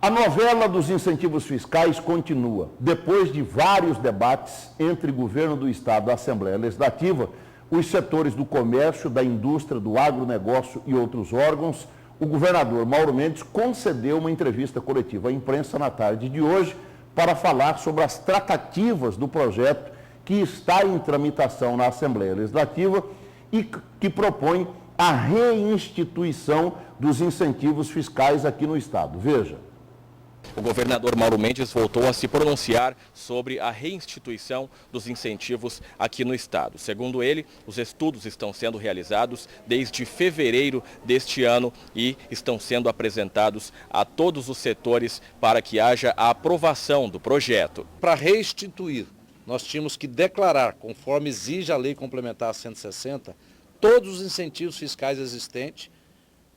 A novela dos incentivos fiscais continua. Depois de vários debates entre governo do Estado e Assembleia Legislativa, os setores do comércio, da indústria, do agronegócio e outros órgãos, o governador Mauro Mendes concedeu uma entrevista coletiva à imprensa na tarde de hoje para falar sobre as tratativas do projeto que está em tramitação na Assembleia Legislativa e que propõe a reinstituição dos incentivos fiscais aqui no Estado. Veja. O governador Mauro Mendes voltou a se pronunciar sobre a reinstituição dos incentivos aqui no Estado. Segundo ele, os estudos estão sendo realizados desde fevereiro deste ano e estão sendo apresentados a todos os setores para que haja a aprovação do projeto. Para restituir, nós tínhamos que declarar, conforme exige a Lei Complementar 160, todos os incentivos fiscais existentes,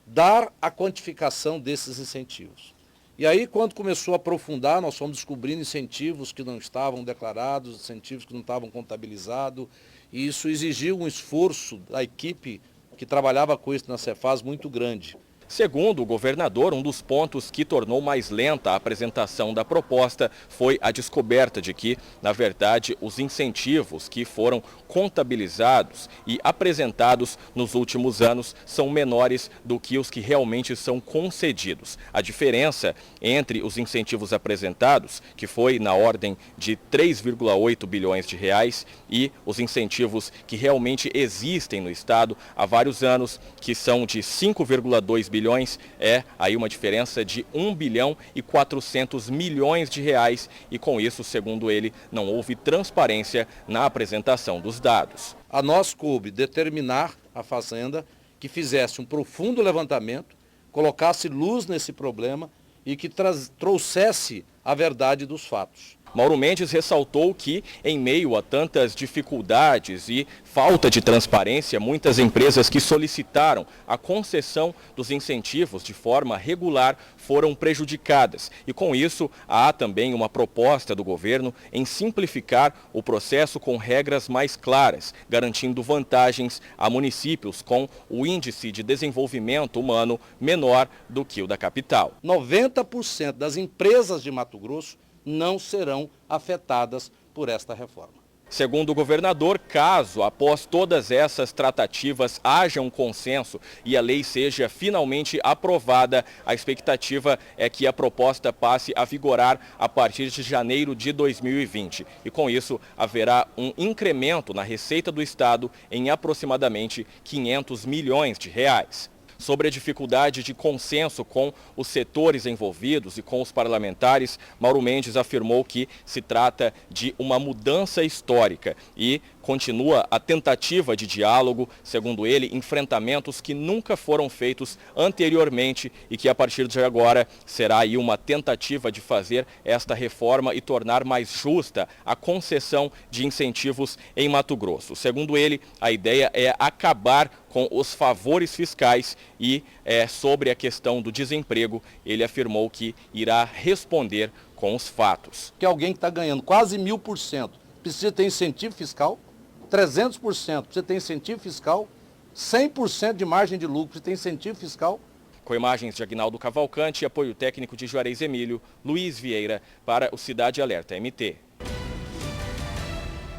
dar a quantificação desses incentivos. E aí, quando começou a aprofundar, nós fomos descobrindo incentivos que não estavam declarados, incentivos que não estavam contabilizados, e isso exigiu um esforço da equipe que trabalhava com isso na Cefaz muito grande. Segundo o governador, um dos pontos que tornou mais lenta a apresentação da proposta foi a descoberta de que, na verdade, os incentivos que foram contabilizados e apresentados nos últimos anos são menores do que os que realmente são concedidos. A diferença entre os incentivos apresentados, que foi na ordem de 3,8 bilhões de reais, e os incentivos que realmente existem no Estado há vários anos, que são de 5,2 bilhões, é aí uma diferença de 1 bilhão e 400 milhões de reais e com isso, segundo ele, não houve transparência na apresentação dos dados. A nós coube determinar a Fazenda que fizesse um profundo levantamento, colocasse luz nesse problema e que trouxesse a verdade dos fatos. Mauro Mendes ressaltou que, em meio a tantas dificuldades e falta de transparência, muitas empresas que solicitaram a concessão dos incentivos de forma regular foram prejudicadas. E com isso, há também uma proposta do governo em simplificar o processo com regras mais claras, garantindo vantagens a municípios com o índice de desenvolvimento humano menor do que o da capital. 90% das empresas de Mato Grosso não serão afetadas por esta reforma. Segundo o governador, caso após todas essas tratativas haja um consenso e a lei seja finalmente aprovada, a expectativa é que a proposta passe a vigorar a partir de janeiro de 2020. E com isso haverá um incremento na receita do Estado em aproximadamente 500 milhões de reais. Sobre a dificuldade de consenso com os setores envolvidos e com os parlamentares, Mauro Mendes afirmou que se trata de uma mudança histórica e continua a tentativa de diálogo, segundo ele, enfrentamentos que nunca foram feitos anteriormente e que a partir de agora será aí uma tentativa de fazer esta reforma e tornar mais justa a concessão de incentivos em Mato Grosso. Segundo ele, a ideia é acabar com os favores fiscais e sobre a questão do desemprego, ele afirmou que irá responder com os fatos. Que alguém que está ganhando quase 1000% precisa ter incentivo fiscal, 300% precisa ter incentivo fiscal, 100% de margem de lucro precisa ter incentivo fiscal. Com imagens de Aguinaldo Cavalcante e apoio técnico de Juarez Emílio, Luiz Vieira para o Cidade Alerta MT.